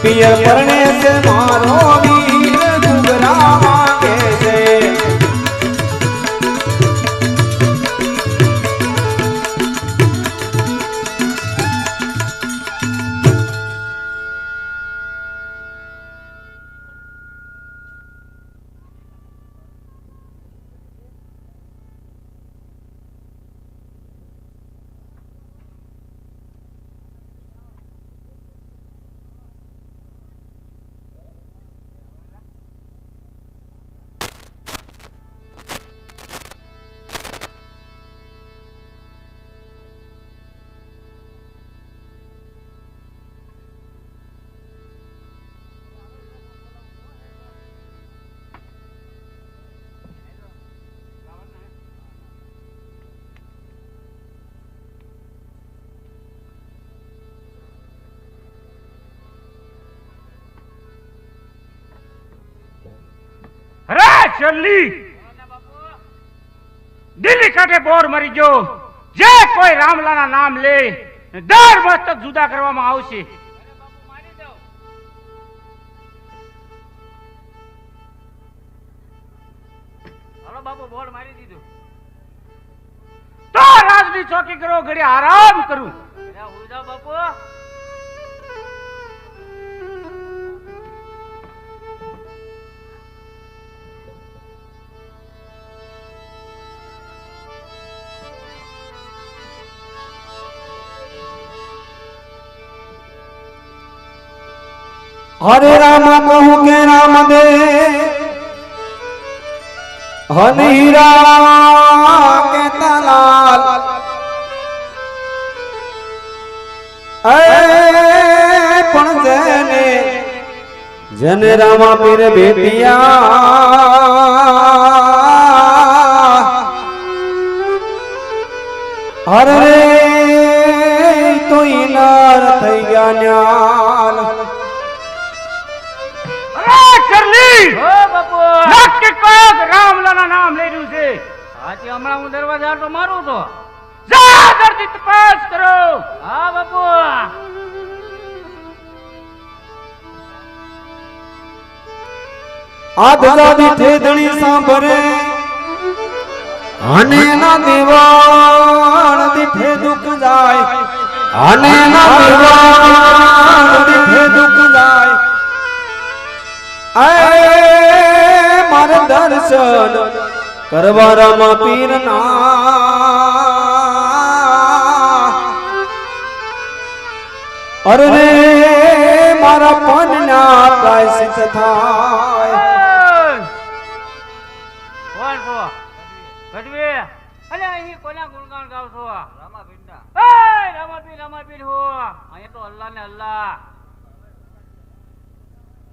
पियर परने से मारो वीर डुगरा मांगे से चली दिल्ली काठे बोर मरी जो जे कोई रामलाना नाम ले दर मस्तक जुदा કરવામાં આવશે હાલો બાપુ બોર્ડ મારી દીધું તો રાજની ચોકી કરો ઘડી આરામ કરું હું જાવ બાપુ हरे राम कहूँ के राम दे हनीरा के तलाल पण जने जन रामा पीर बेटिया हरे तो इनार थई गया न्याल નક્કી કહો રામલાના નામ લઈ રહ્યું છે આજે હમણાં હું દરવાજા તો મારું તો જા દર્દી તપાસ કરો હા બાપુ આદલાદી ઠેદણી સાંભરે અને ના દેવાળ દીઠે દુખ જાય અને ના દેવાળ દીઠે કરવારામાં પીરના અરે મારા પનના પ્રાયશ્ચિત થાય. કોણ છો ગઢવી? અને અહીં કોના ગુણગાન ગાવ છો? રામાપીરના. રામાપીર હો. અહીંયા તો અલ્લાહ ને અલ્લાહ.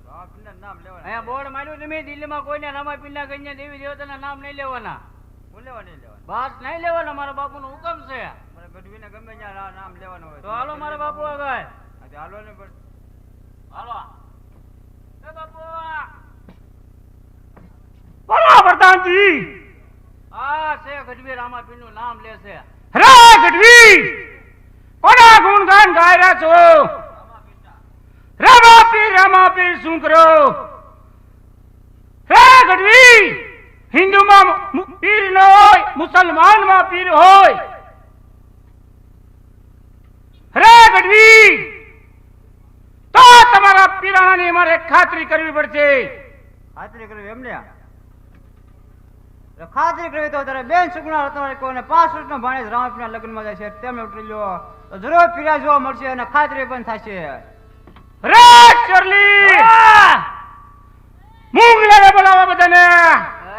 રામાપીરના નામ લેવાના. અહીંયા બોર્ડ માર્યું તમે દિલ્હીમાં કોઈને રામાપીરના કન્યા દેવી દેવતાના નામ નહીં લેવાના. બોલ લેવા નહીં લેવાના. બસ નહીં લેવાના, મારા બાપુનો હુકમ છે. મારા ગઢવીને ગમે ત્યાં નામ લેવાનું હોય તો હાલો મારા બાપુ આગળ. હાલો ને પણ હાલો એ બાપુ. બોલો પ્રધાનજી. આ છે ગઢવી રામાપીરનું નામ લે છે. રે ગઢવી કોના ગુણગાન ગાઈ રહ્યા છો? રામાપીર શું કરો? હે ગઢવી, હિન્દુમાં પીર ન હોય, મુસલમાનમાં પીર હોય. રે ગઢવી, તો તમારા પીરાણાની મારે ખાતરી કરવી પડશે. ખાતરી કરવી એમને? ખાતરી કરવી તો તારે બેન સુગુણા તમારે કોઈને 5 વર્ષનો ભાણેજ રામાપીરના લગ્નમાં જાય છે તેમને ઉતરી લો તો જરૂર પીરા જોવા મળશે અને ખાતરી પણ થશે. રે ચરલી, મુંગલાને બોલાવો બધાને.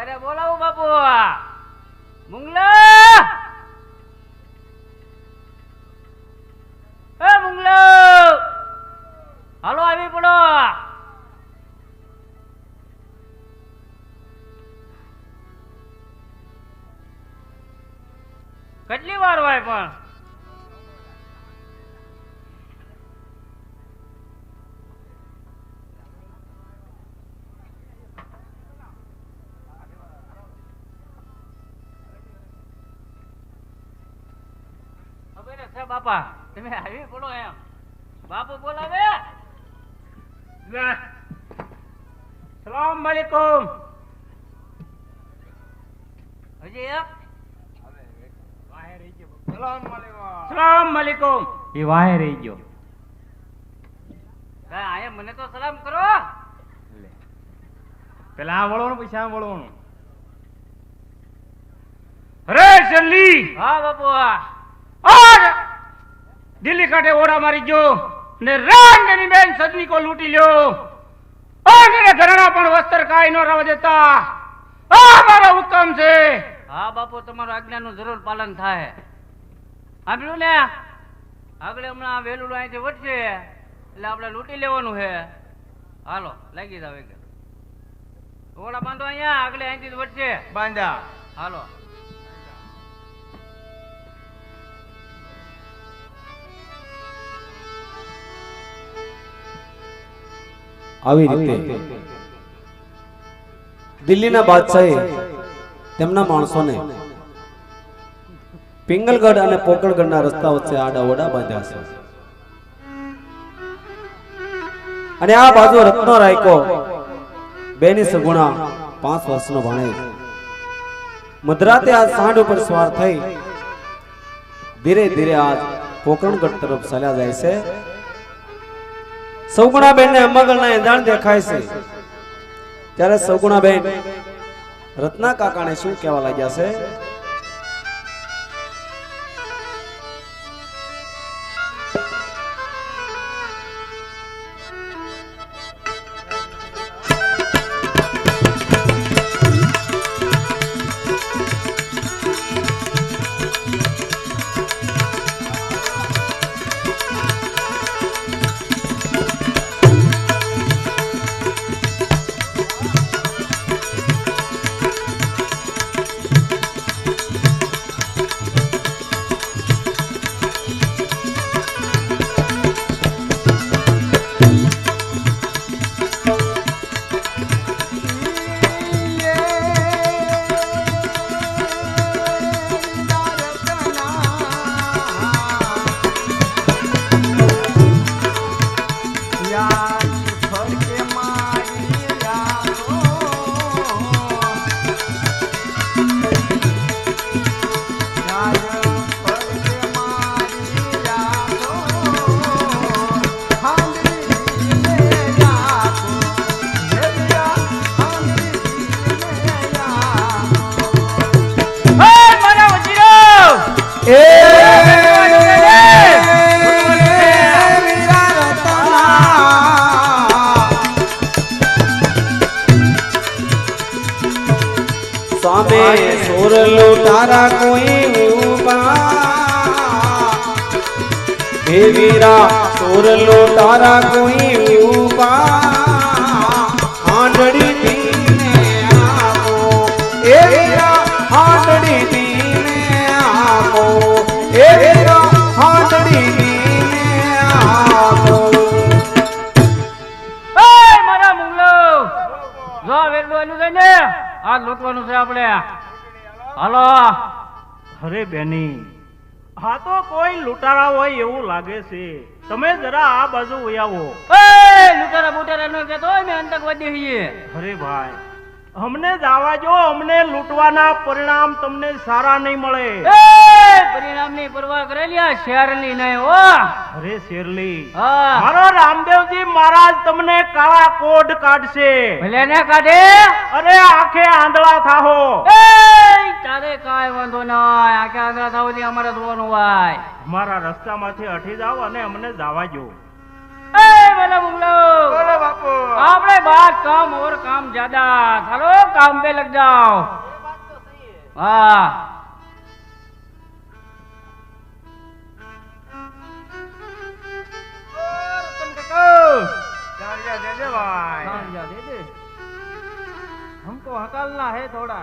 અરે બોલાવો બાપુ. મુંગલા, એ મુંગલા, હાલો આવી પડો. કેટલી વાર હોય પણ? બાપા તમે આવી બોલો એમ. બાપુ બોલાવે. સલામ વાલેકુમ. હજી એક સલામ વાલેકુમ. એ વાહે રહી ગયો. આયા મને તો સલામ કરો. પેલા આ વળવાનું પછી આ વળવાનું. રે શલ્લી. હા બાપુ. દિલ્હી કાંઠે ઓડા મારી ગયો ને રાંડની બેન સદનીકો લૂંટી લ્યો. અને ઘરણા પણ વસ્ત્ર કાઈ ન રવા દેતા. આ મારો હુકમ છે. હા બાપુ, તમારું આજ્ઞાનું જરૂર પાલન થાય. સાંભળ્યું ને? આગળ હમણાં વેલું અહીંથી વધશે એટલે આપણે લૂંટી લેવાનું છે. હાલો લાગી જાવ. ઓડા બાંધો અહીંયા, આગળ અહીંથી વધશે. બાંધા. હાલો. આવી રીતે દિલ્હીના બાદશાહે તેમના માણસોને પિંગલગઢ અને પોકળગઢના રસ્તા વચ્ચે આડા ઓડા બાંધ્યા છે. અને આ બાજુ રત્નો રાયકો બેની સગુણા 5 વર્ષનો ભાણેજ મધરાતે આ સાંઢ ઉપર સવાર થઈ ધીરે ધીરે આ પોકળગઢ તરફ ચાલ્યા જાય છે. સૌગુણા બેન ને અંબાગલના એંધાણ દેખાય છે ત્યારે સૌગુણા બેન રત્ના કાકાને શું કહેવા લાગ્યા છે? લૂંટારા કોઈ ઉભા હે વીરા ચોર લૂંટારા કોઈ ઉભા હાંડડી દીને આપો એ વીરા હાંડડી દીને આપો એ વીરા હાંડડી દીને આપો એ મારા મુંગલો જો વેરલું એનું છે ને આ લૂંટવાનું છે આપણે હાલો. અરે બેની હા તો કોઈ લૂંટારા હોય એવું લાગે છે. તમે જરા આ બાજુ આવો. એ લૂંટારા બુટારા નો કહેતો હોય મેં આતંકવાદી છીએ. અરે ભાઈ અમને જવા જો. અમને લૂંટવાના પરિણામ તમને સારા નહીં મળે. એ પરિણામની પરવા કરેલી આ શેરલી નહીં હો. અરે શેરલી હા મારો રામદેવજી મહારાજ તમને કાળા કોઢ કાઢશે. ભલે ને કાઢે. અરે આંખે આંધળા થાહો. એ તારે કાંઈ વાંધો નહીં. આખે આંધળા થાવથી અમારે જોવાનું હોય. અમારા રસ્તામાંથી હટી જાઓ અને અમને જવા જો. એ મને મુંગલો બોલો બાપુ આપણે बात कम और काम ज्यादा. चलो काम पे लग जाओ. हाँ गाड़ियाँ दे दे भाई गाड़ियाँ दे दे. हमको हकालना है थोड़ा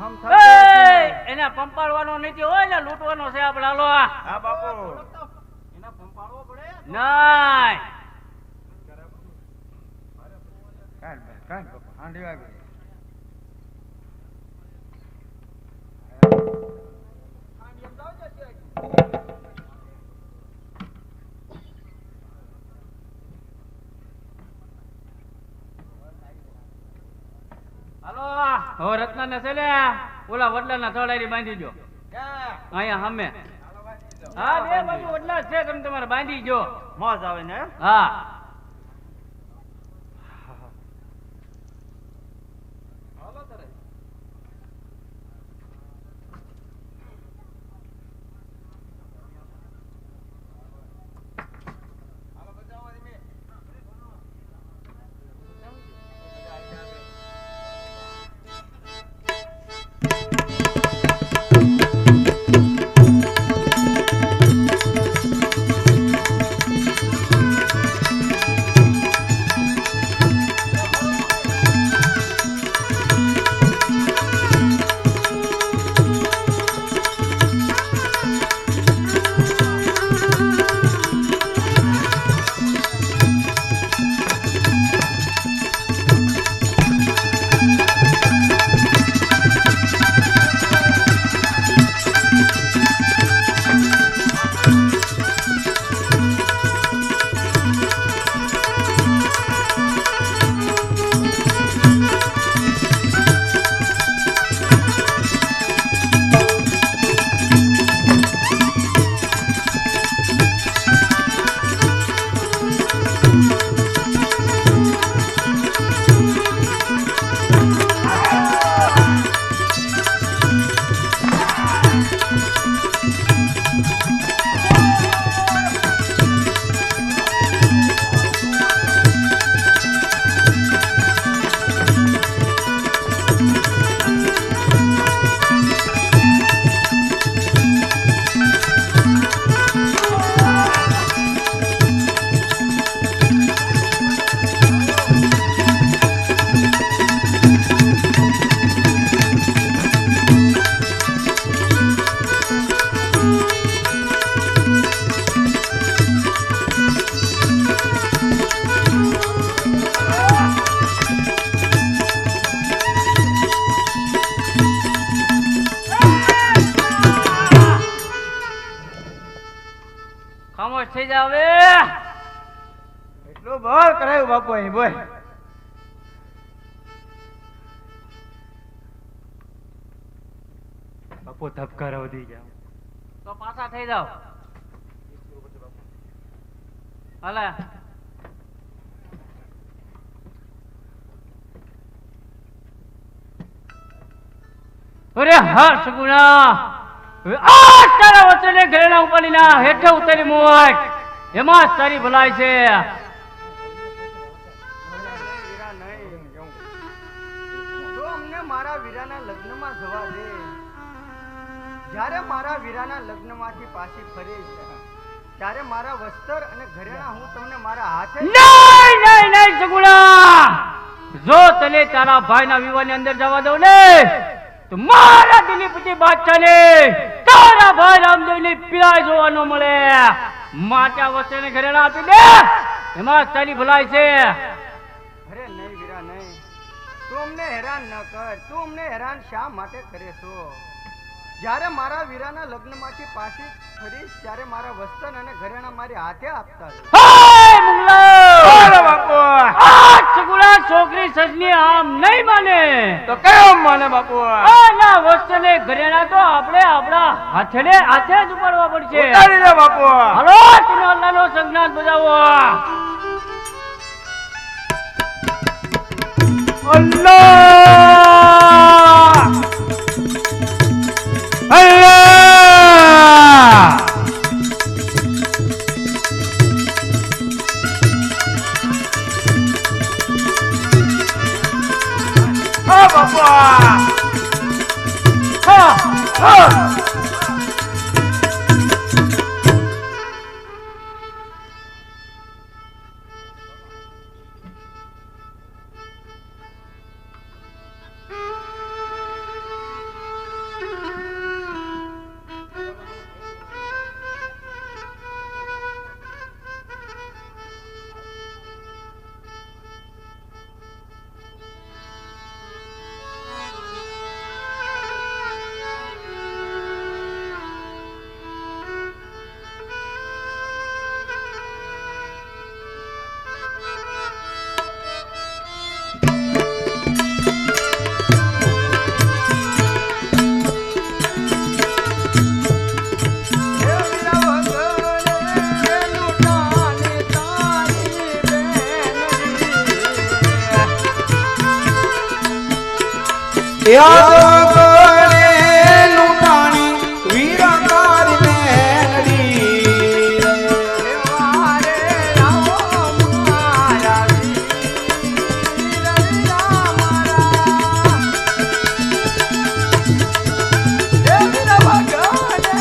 हम એને પંપાડવાનો નથી હોય ને લૂંટવાનો છે આપણે. હાલો हाँ बापू इन्हें पंपाड़ो पड़े નહીં. काट बापू हांडी वागी હાલો હવે રત્ના ને છે ને ઓલા વડલા ના તળારી બાંધી જો અહીંયા સામે. હા બે બાજુ વડલા જ છે. તમે તમારે બાંધી જો. मौज आवे ने હા ખામોશ થઈ જાવ હવે. એટલું બોલ કરાયું બાપુ અહીં બોલ બાપુ ધબકારા વધી ગયા. તો પાછા થઈ જાવ. હાલે અરે હા સગુણા આ તારા વચ્ચે ઘરેણા ઉપાડી ના હેઠે ઉતરી મોય એમાં જ તારી ભલાઈ છે. તો અમને મારા વીરાના લગ્નમાં જવા જ્યારે મારા વીરાના લગ્નમાંથી પાછી ફરીશ ત્યારે મારા વસ્ત્ર અને ઘરેણા હું તમને મારા હાથે નહીં નહીં નહીં સગુણા, જો તને તારા ભાઈના વિવાહની અંદર જવા દઉં ને તો મારા દિલીપતિ બાદશાહને તારા ભાઈ રામદેવની પીડાઈ જોવા ન મળે. માટે આ વસ્ત્રને ઘરેણા આપી દે, એમાં તારી ભલાઈ છે. અરે નહીં વીરા નહીં, તું અમને હેરાન ન કર. તું અમને હેરાન શા માટે કરે છો? જ્યારે મારા વીરાના લગ્નમાંથી પાછી ફરીશ ત્યારે મારા વસ્ત્ર અને ઘરેણા મારી હાથે આપતા રહેજો. હાય મુગલા! અરે બાપુ, આ સગુણા છોકરી સજની આમ નહીં માને તો કેમ માને બાપુ? આના વસ્ત્રને ઘરેણા તો આપણે આપણા હાથે જ ઉપાડવા પડશે. ઉતારી દે બાપુ. હાલો તમે અલ્લાહનો સંજ્ઞાન બજાવો. અલ્લાહ અલ્લાહ હા બાપુ. હા હા યાદ કરે લૂંટાણી વીરા તારી મેલડી. વારે આવો મારા વીરા મારા. હે વીરા ભગવાને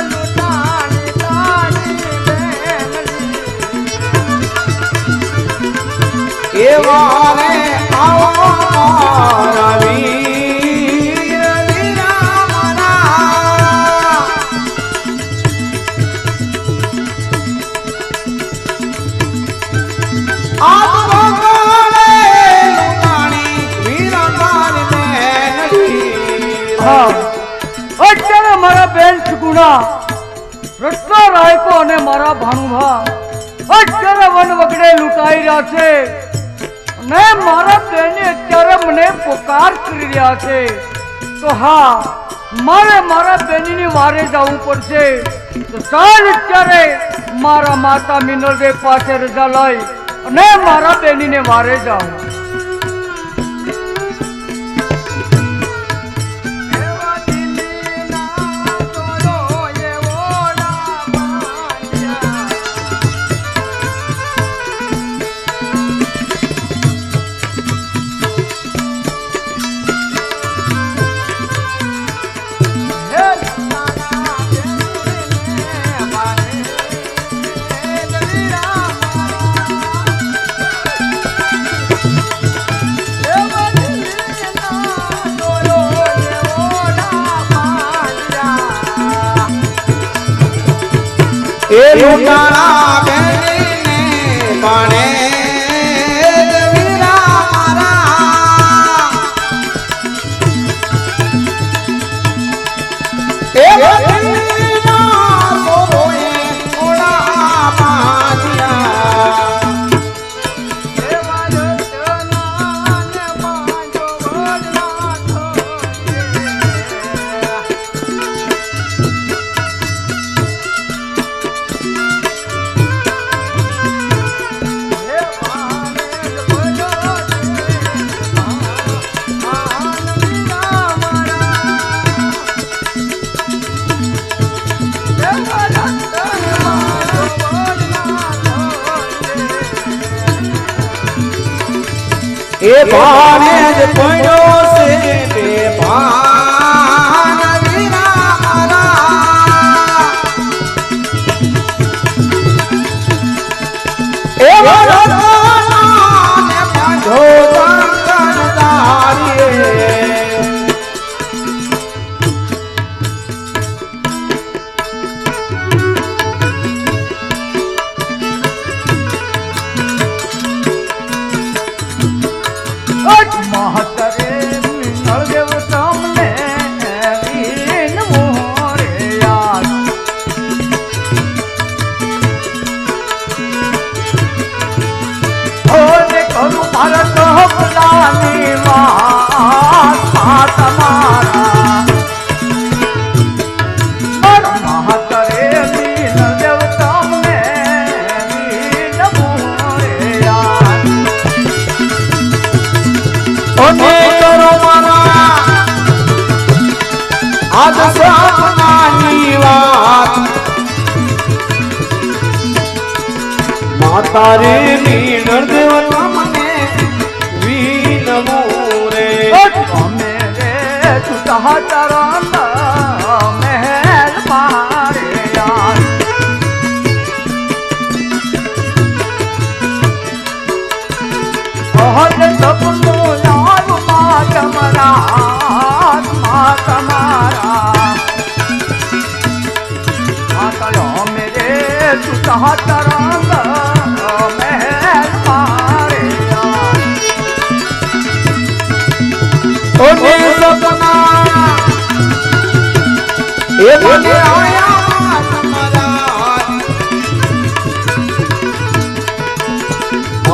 લૂંટાણી તારી બેનડી. એ વારે આવો મારા વીર વીરા મારા. આપ ભગવાને લૂંટાણી વીરા તારી મેલડી. અત્યારે મારા બેન સુગુણા રત્ના રાયકો અને મારા ભાણુભા અત્યારે વન વગડે લૂંટાઈ રહ્યા છે અને મારા બેને અત્યારે મને પોકાર કરી રહ્યા છે. તો હા, મારે મારા બેનની વારે જવું પડશે. તો ચાલ અત્યારે મારા માતા મિનલદેવ પાસે રજા લઈ અને મારા બેનીને વારે જાઉં. એવા દિલના તોરો એવો લાવાયા. હે તારા બેનને મારે દલીરા મારા. એવા દિલના તોરો એવો લાવાયા. એ લૂંટાણા બેનીને પાણે વીરા મારા. એ વતનના સોરોએ ઓળા બાંધ્યા. એવા રતના ને પાંજો વડલા થોડીએ. હે પાને બોલો આન વીરા મારા. એવા રતના પાંજો વડલા થોડીએ. એ ભાને જ પડ્યો છે બે ભાન વીરા મારા. એવા રતનાને બાંધો કંકણધારીએ. મહતરે નળદેવ તમને વીન મોરે યાદ. ઓને કરું મારા કપલાની વાત તમારા મહતરે નળદેવ તમને વીન મોરે યાદ. ઓને કરો મારા આજ સાધનાની વાત. માતા રે નળદેવ તમને વિનવું રે. અમે રે તુતા ચરણ મહેલ મારે યાર. ઓહદ સપનું યાર મા તમારા માતા અમે રે તુતા ચરણ મહેલ મારે યાર. ઓને સપના એ મને આયા તમારા.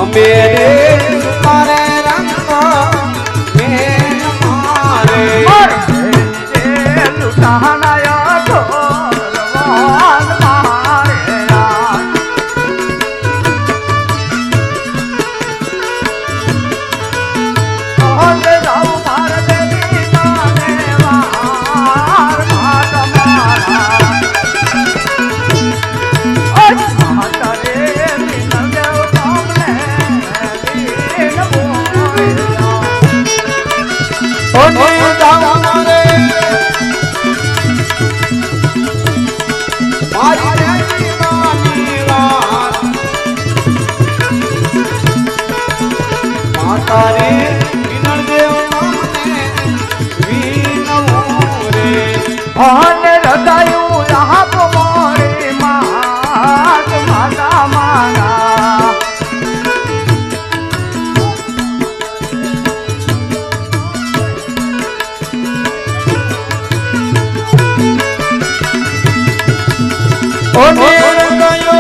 અમે રે તારે રંગ મેં મારે. લુટાનાયા ઢોલવાન મારે યાર. ઓહદ રાવ માર દેવી નાને વાર મા તમારા. માતા રે નળદેવ તમને વીન મોરે યાર. ઓને જાવા રે મારી દેવી માની વાત. માતા રે નળદેવ તમને વિનવું રે. ભાન હૃદયું આપ મોરે માત માતા મારા. ઓને ગયો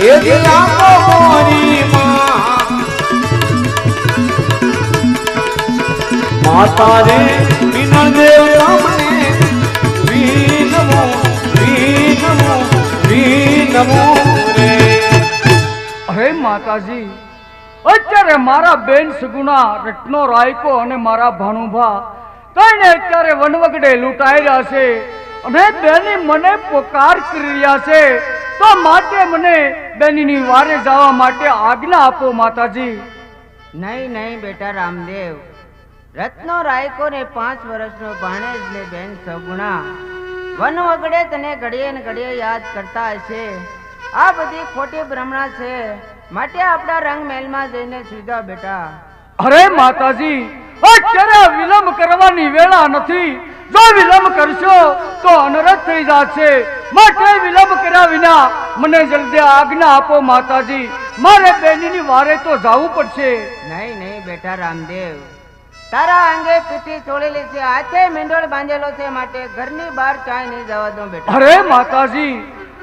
એ દિલાકો મોરી માં. માતા રે નળદેવ તમને વિનવું રે. હે માતાજી, અત્યારે મારા બેન સગુણા રત્નો રાયકો અને મારા ભાણુભા ત્રણે અત્યારે વનવગડે લૂંટાઈ રહ્યા છે અને બેની મને પોકાર કરી રહ્યા છે. તો માટે મને બેનીની વારે જવા માટે આજ્ઞા આપો માતાજી. નહીં નહીં બેટા રામદેવ, રત્નો રાયકો ને 5 વર્ષનો ભાણેજ ને બેન સગુણા વન વગડે તને ઘડીએ ને ઘડીએ યાદ કરતા હશે. આ બધી ખોટી ભ્રમણા છે, માટે આપણા રંગ મહેલમાં જઈને સુઈ બેટા. અરે માતાજી, અત્યારે વિલંબ કરવાની વેળા નથી. જો વિલંબ કરશો તો અનર્થ થઈ જશે. માટે વિલંબ કર્યા વિના મને જલ્દી આજ્ઞા આપો માતાજી. મારે બેનીની વારે તો જવું પડશે. નહીં નહીં બેટા રામદેવ, તારા અંગે પીઠી છોડેલી છે, હાથે મીંડોળ બાંધેલો છે, માટે ઘરની બહાર ક્યાંય નહીં જવા દો બેટા. અરે માતાજી,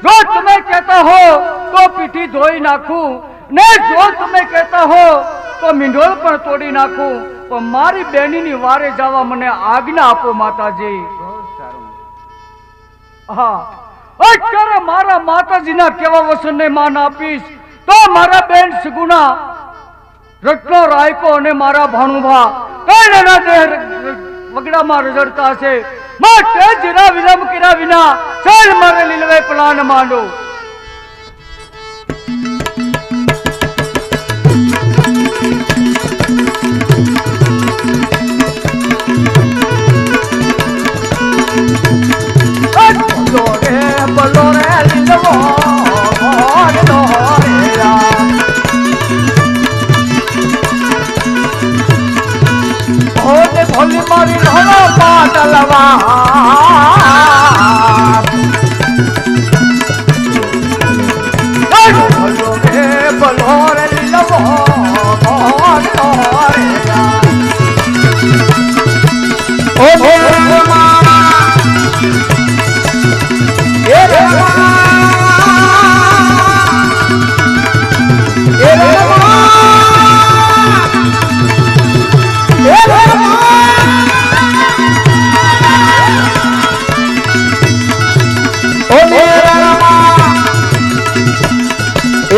જો તમે કહેતા હો તો પીઠી ધોઈ નાખું ને જો તમે કહેતા હો તો મીંડોળ પણ તોડી નાખું, પણ મારી બેનીની વારે જવા મને આજ્ઞા આપો માતાજી. બહુ સારું. હા, અત્યારે મારા માતાજીના કેવા વચનને માન આપીશ તો મારા બેન સગુણા રત્નો રાયકો અને મારા ભાણુભા ત્રણેના દેહ વગડામાં રઝળતા છે. માટે જરા વિલંબ કર્યા વિના ચાલ મારે લીલવે પ્લાન માંડો. બોલો રે લીલવો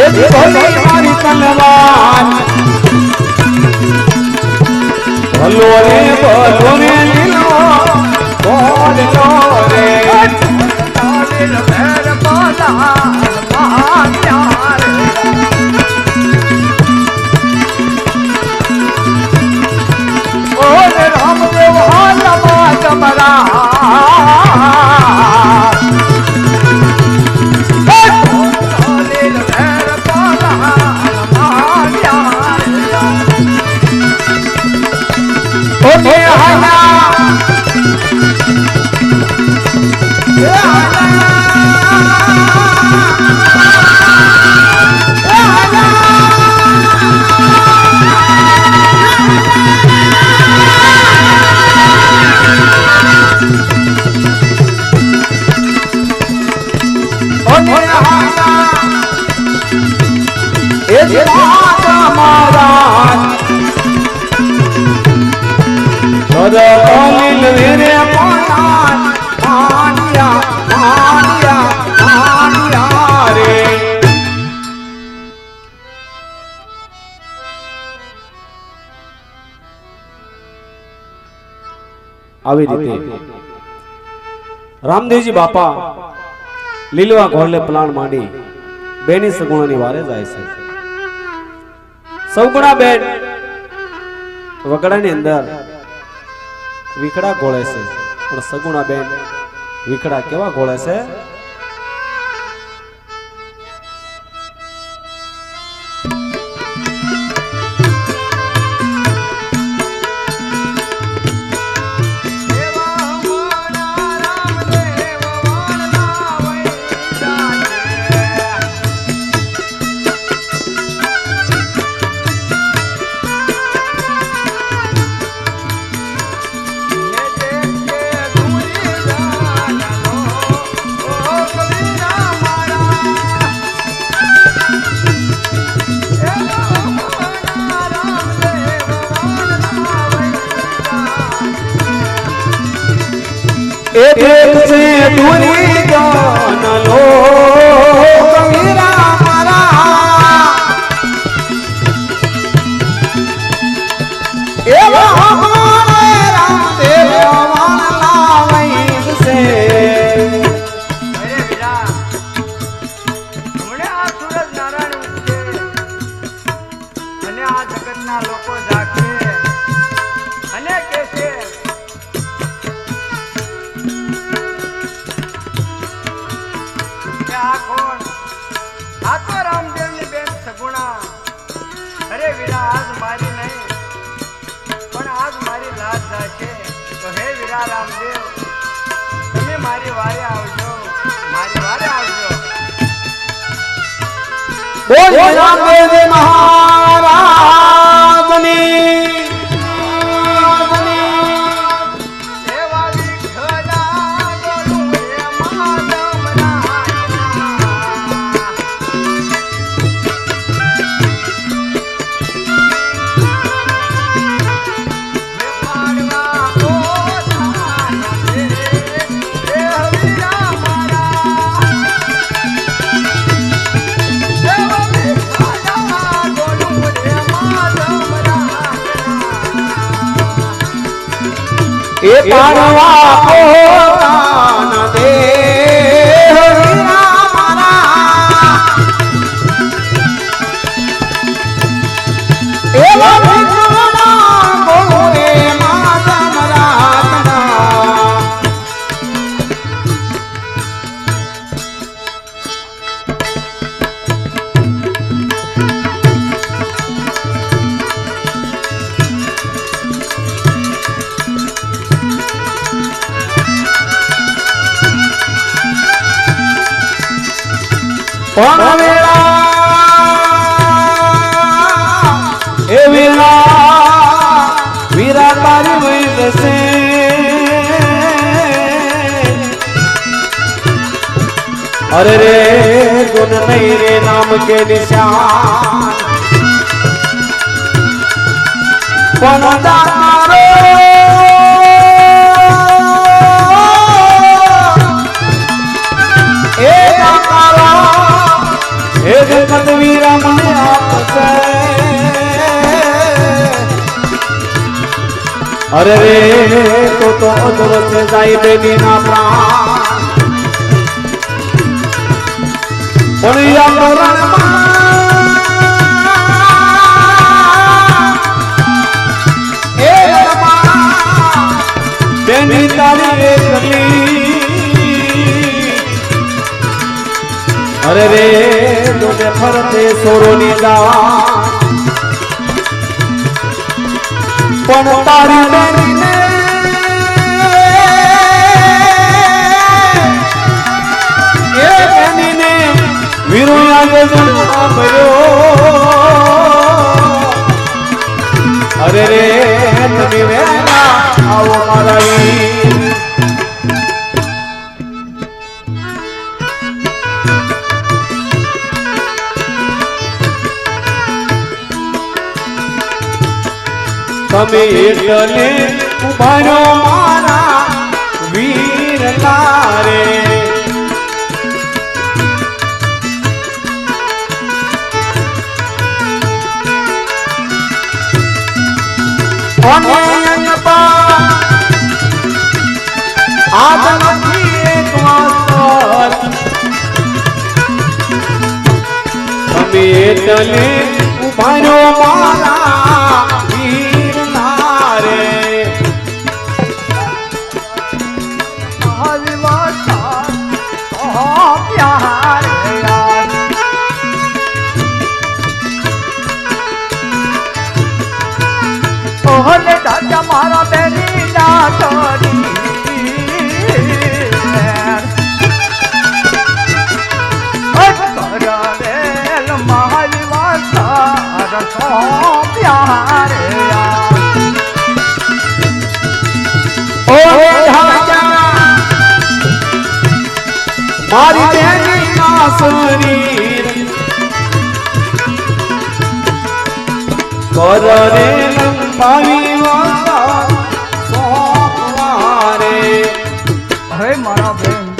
એ જી ભોલી મારી તલવાર ભલો રે લીલો બોલતો રે ભેર બોલા માયા રે ઓરે રામદેવ હાલમાં જમરા આવી રીતે રામદેવજી બાપા લીલવા ઘોડલે પ્લાન માંડી બેની સગુણાની વારે જાય છે. સગુણા બેન વગડાની અંદર વિખડા ઘોળે છે, પણ સગુણા બેન વિખડા કેવા ઘોળે છે? एक से दूरी जान लो कबीरा मारा एवा हमारे रामदेव वाला वैद से અરે વીરા હમણે આ સૂરજ નારાયણ ઉગશે અને આ જગતના લોકો જાગશે અને કહેશે આ કોણ? આ તો રામદેવની બેન સગુણા. અરે વીરા આજ મારી નહીં પણ આજ મારી લાજ જાશે. તો હે વીરા રામદેવ તમે મારી વારે આવજો, મારી વારે આવજો. बोल रामदेव महाराजनी એવા વિઠ્ઠલા ગોલું રે માધવના. હે પાડવા પોતાના રે, હે વીરા મારા. એવા વિઠ્ઠલા ગોલું રે માધવના. ए पारवा पोताना देह वीरा मारा एवा विठ्ठला गोरे माधव रातना પણ એ વીરા તારી વૈદ છે અરે રે ગુણ નહીં રે નામ કે નિશાન પણ દાતારો એ દાતારો એ જગત વીર અરે રે તો અધૂરો છે જાય બેની ના પ્રાણ પણ યાદો રણમાં એ રણમાં બેની તારી એકલી અરે રે તુને ફરતે સોરોની જા પણ તારી બેનીને એ બેનીને વીરો આજે જન્મ ભર્યો અરે રે તમે વેલા આવો મારા વીર તમે એટલે ઉભારો મારા વીર લારે અને અંગપા આજ નથી એક વાસ્તર તમે એટલે ઉભારો મારા વીર લારે ઓહલે દાદા મારા બેની દાતરી અકરવેલ મારી વાસા રસો પ્યારે ઓ રાજા મારી બેની ના શરીર કરે લંબાવી વાસા સોમવારે હે મારા બેન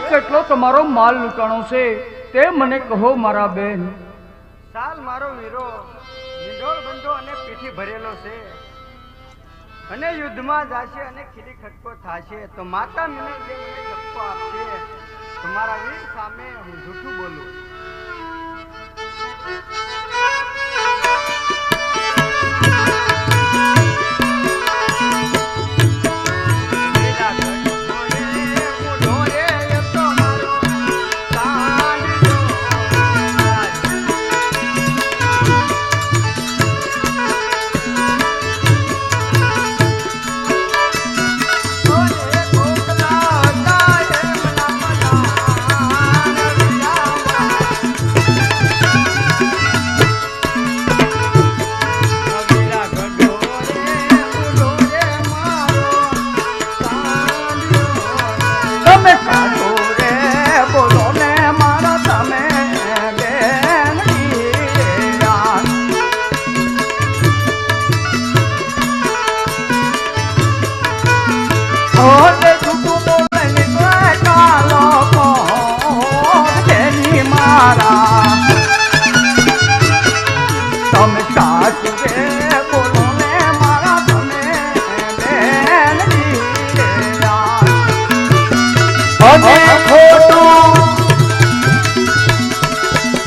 કેટલો તમારો માલ લૂંટાણો છે તે મને કહો મારા બેન સાલ મારો વીરો નિંદોળ બંધો અને પીઠી ભરેલો છે અને યુદ્ધમાં જાશે અને ખીલી ખટકો થાશે તો માતા મને જે મને ઠપકો આપશે તો મારા વીર સામે હું જૂઠું બોલું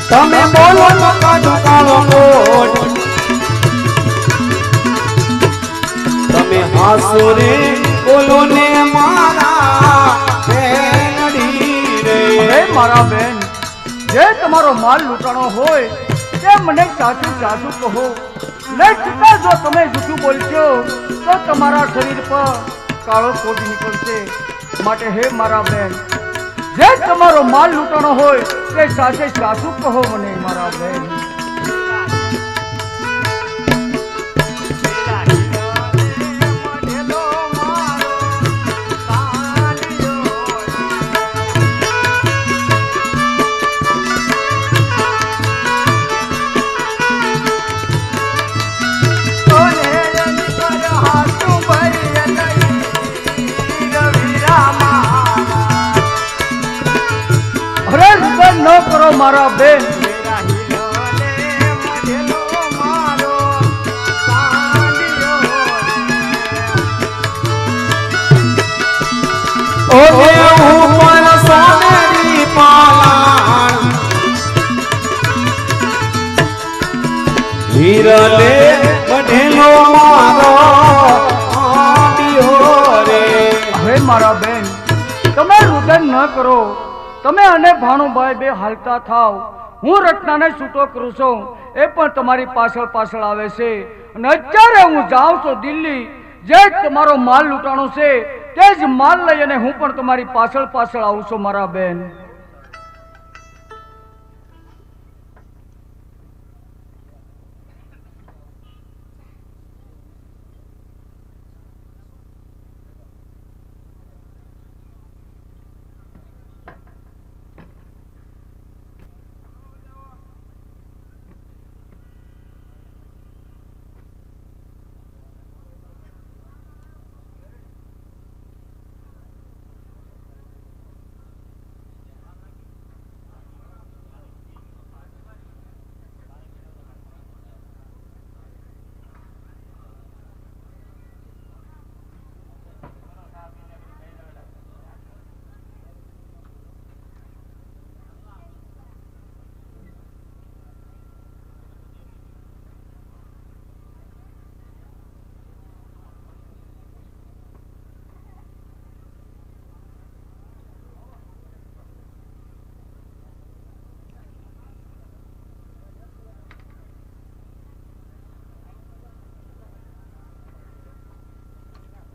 તમે બોલો તો કાઢો કાળો કોટ તમે હાસો રે બોલો ને મારા બેનડી રે હે મારા બેન જે તમારો માલ લૂંટાણો હોય તે મને સાચું સાચું કહો નહીં છતાં જો તમે જૂઠું બોલશો તો તમારા શરીર પર કાળો કોટ નીકળશે માટે હે મારા બેન જે તમારો માલ લૂંટાણો હોય તે સાથે સાચું કહો મને મારા બેન ન કરો મારા બેન ઓરે ઉપર સોનેરી પાલાણ હીરલે બનેલો મારો આડિયો રે. હવે મારા બેન તમે રુદન ન કરો. તમે અને ભાણુભાઈ બે હાલતા થાવ. હું રત્નાને છૂટો કરું છું, એ પણ તમારી પાછળ પાછળ આવે છે. અને અત્યારે હું જાઉં છું દિલ્હી. જે તમારો માલ લૂંટાણો છે તે જ માલ લઈ અને હું પણ તમારી પાછળ પાછળ આવું છું મારા બેન.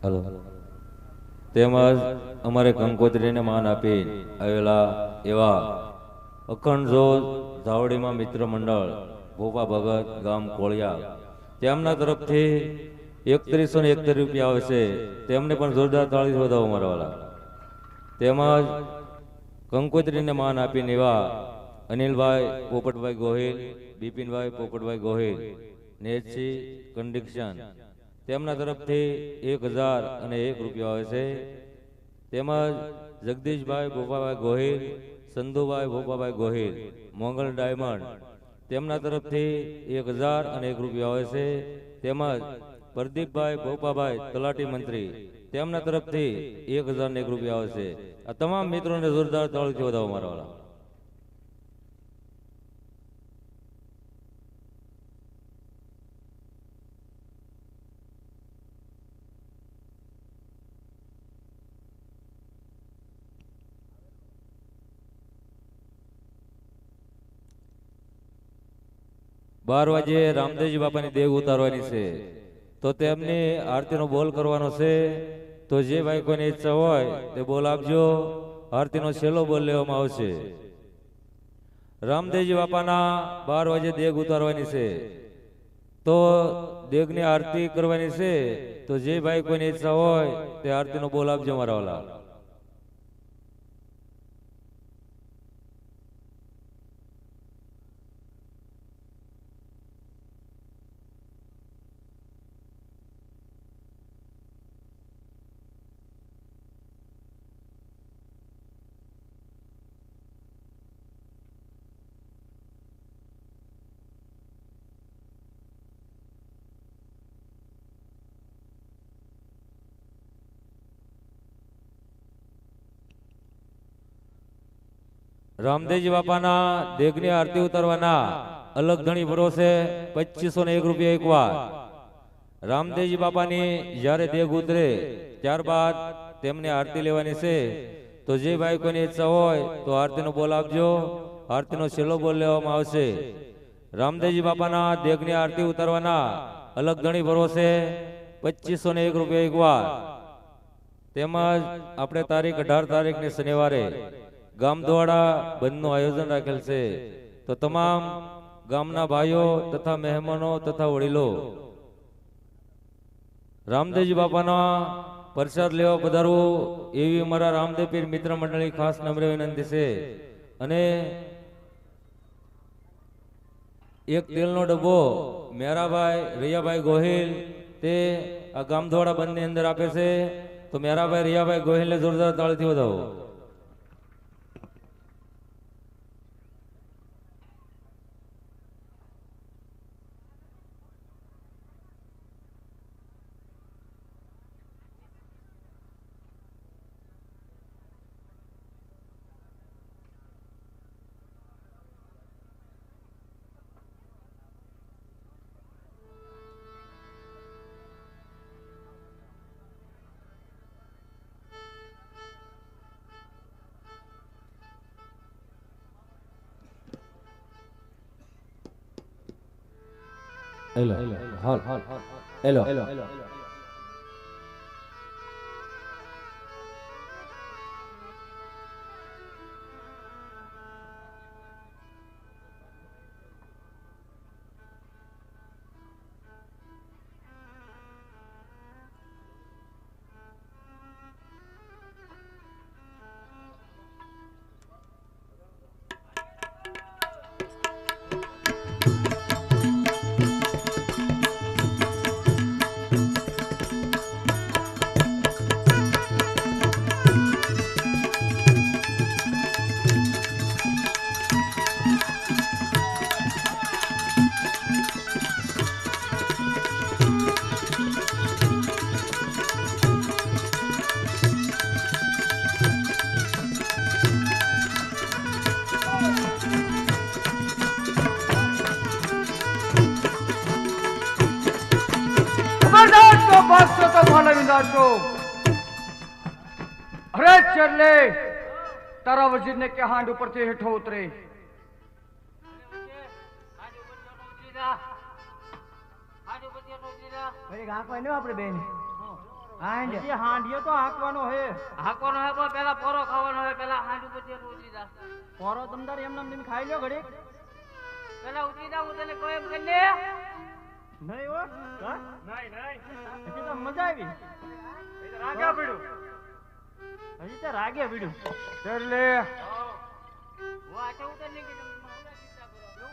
હલો. તેમજ અમારે કંકોત્રીને માન આપી આવેલા એવા અખંડ જોત ઝાવડીમાં મિત્ર મંડળ ભોપા ભગત ગામ કોળિયા તેમના તરફથી 3171 રૂપિયા આવે છે. તેમને પણ જોરદાર તાળી વધાવો મારા વાલા. તેમજ કંકોત્રીને માન આપીને એવા અનિલભાઈ પોપટભાઈ ગોહિલ, બિપિનભાઈ પોપટભાઈ ગોહિલ, નેતસિંહ કંડિક્શન તેમના તરફથી 1001 રૂપિયા આવે છે. તેમજ જગદીશભાઈ ભોપાભાઈ ગોહિલ, સંધુભાઈ ભોપાભાઈ ગોહિલ, મોંગલ ડાયમંડ તેમના તરફથી 1001 રૂપિયા આવે છે. તેમજ પ્રદીપભાઈ ભોપાભાઈ તલાટી મંત્રી તેમના તરફથી 1001 રૂપિયા આવે છે. આ તમામ મિત્રોને જોરદાર તાળીથી વધાવો મારા વાળા. બાર વાગે રામદેવજી બાપાની દેવ ઉતારવાની છે, તો તેમની આરતીનો બોલ કરવાનો છે. તો જે ભાઈ કોઈની ઈચ્છા હોય તે બોલ આપજો. આરતીનો છેલ્લો બોલ લેવામાં આવશે. રામદેવજી બાપાના 12 વાગે દેગ ઉતારવાની છે, તો દેગની આરતી કરવાની છે. તો જે ભાઈ કોઈની ઈચ્છા હોય તે આરતીનો બોલ આપજો મારા વાલા. રામદેવજી બાપાના દેગની આરતી ઉતારવાના અલગ ધણી ભરોસે 2501 રૂપિયા એક વાર. રામદેવજી બાપાની જ્યારે દેગ ઉતરે ત્યારબાદ તેમની આરતી લેવાની છે. તો જે ભાઈ કોઈની ઈચ્છા હોય તો આરતીનો બોલ આપજો. આરતીનો છેલ્લો બોલ લેવામાં આવશે. રામદેવજી બાપાના દેગની આરતી ઉતારવાના અલગ ધણી ભરોસે 2501 રૂપિયા એક વાર. તેમજ આપણે તારીખ 18 તારીખની શનિવારે ગામ દ્વારા બંધનું આયોજન રાખેલ છે. તો તમામ ગામના ભાઈઓ તથા મહેમાનો તથા વડીલો રામદેવજી બાપાના પ્રસાદ લેવા પધારવું એવી અમારા રામદેવ પીર મિત્ર મંડળની ખાસ નમ્ર વિનંતી છે. અને એક તેલનો ડબ્બો મેરાભાઈ રૈયાભાઈ ગોહિલ તે આ ગામધોડા બંધની અંદર આપે છે. તો મેરાભાઈ રૈયાભાઈ ગોહિલને જોરદાર તાળીથી વધાવો. એલો હાલ એલો ભાગશો તો ભાલાવી નાખશો. અરે ચરલે તારા વજીરને કે હાંડ ઉપરથી હેઠો ઉતરે. આપણે બેન હાંડિયો તો હાંકવાનો હે. હાંકવાનો હે પણ પેલા પોરો ખાવાનો હે. પેલા હાંડ ઉપર ઉતરી જા. પોરો તમદાર એમ નામ તમે ખાઈ લ્યો ઘડી. પેલા ઉતરી જા. હું તને કોઈ એમ કરી લે. નહીં હો હા? હજી તો મજા આવી. રાગે પીડ્યું. હજી તો રાગે પીડ્યું. ચરલે હું આચે ઉતર નહીં કે તમે મારા ચિંતા કરો.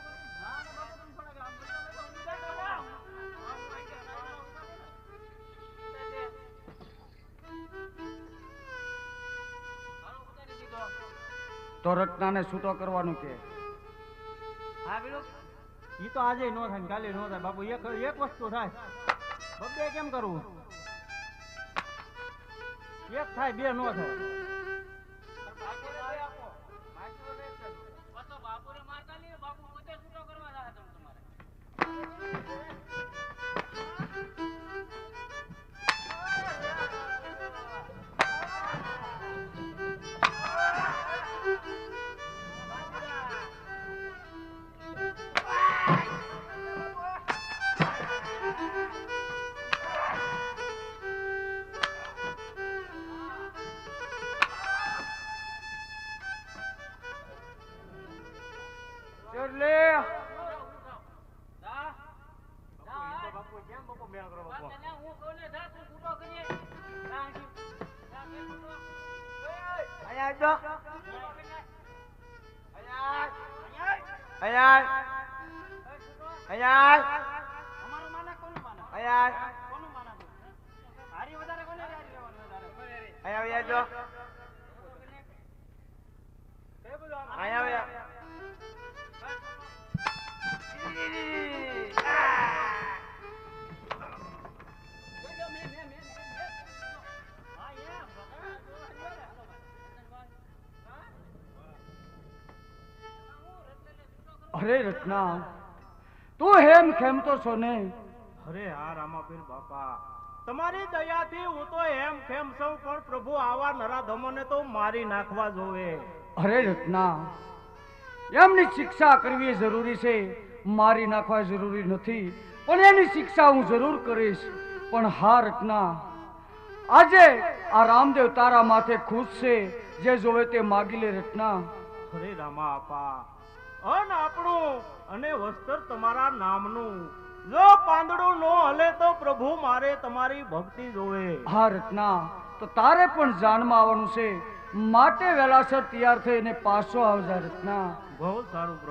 તો રત્નાને છૂટો કરવાનું કે. હા બીડું ઈ તો આજે નો થાય ને કાલે નો થાય બાપુ. એક વસ્તુ થાય. બબ્બે કેમ કરવું? એક થાય બે નો થાય. બાપુને મારતા નહીં. બાપુ પોતે છૂટો કરવા જાય તમારે. ચરલે બાપુ કેમ બાપુ મેળ કરો બાપુ? હું કહું ને જા તું છૂટો કરીએ. અમારું માના કોનું માના? કોનું માના તું? હારી વધારે કોને હારી લેવાનું વધારે? એ બધું આમાં. અરે રત્ના તું હેમ ખેમતો છો ને. અરે હા રામાપીર બાપા, તમારી દયાથી હું તો એમ ખેમ સૌ, પણ પ્રભુ આવા નરાધમોને તો મારી નાખવા જોવે. અરે રત્ના એમની શિક્ષા કરવી જરૂરી છે, મારી નાખવા જરૂરી નથી. પણ એની શિક્ષા હું જરૂર કરીશ. પણ હા રત્ના, આજે આ રામદેવ તારા માથે ખુશ છે. જે જોવે તે માગી લે રત્ના. અરે રામા આપા, અન આપણું અને વસ્ત્ર તમારા નામનું. જો પાંદડું નો હલે તો પ્રભુ મારે તમારી ભક્તિ જોવે. હા રત્ના, તો તારે પણ જાનમાં આવવાનું છે. માટે વેલાસર તૈયાર થઈને પાછો આવજા રત્ના. બહુ સારું પ્રભુ.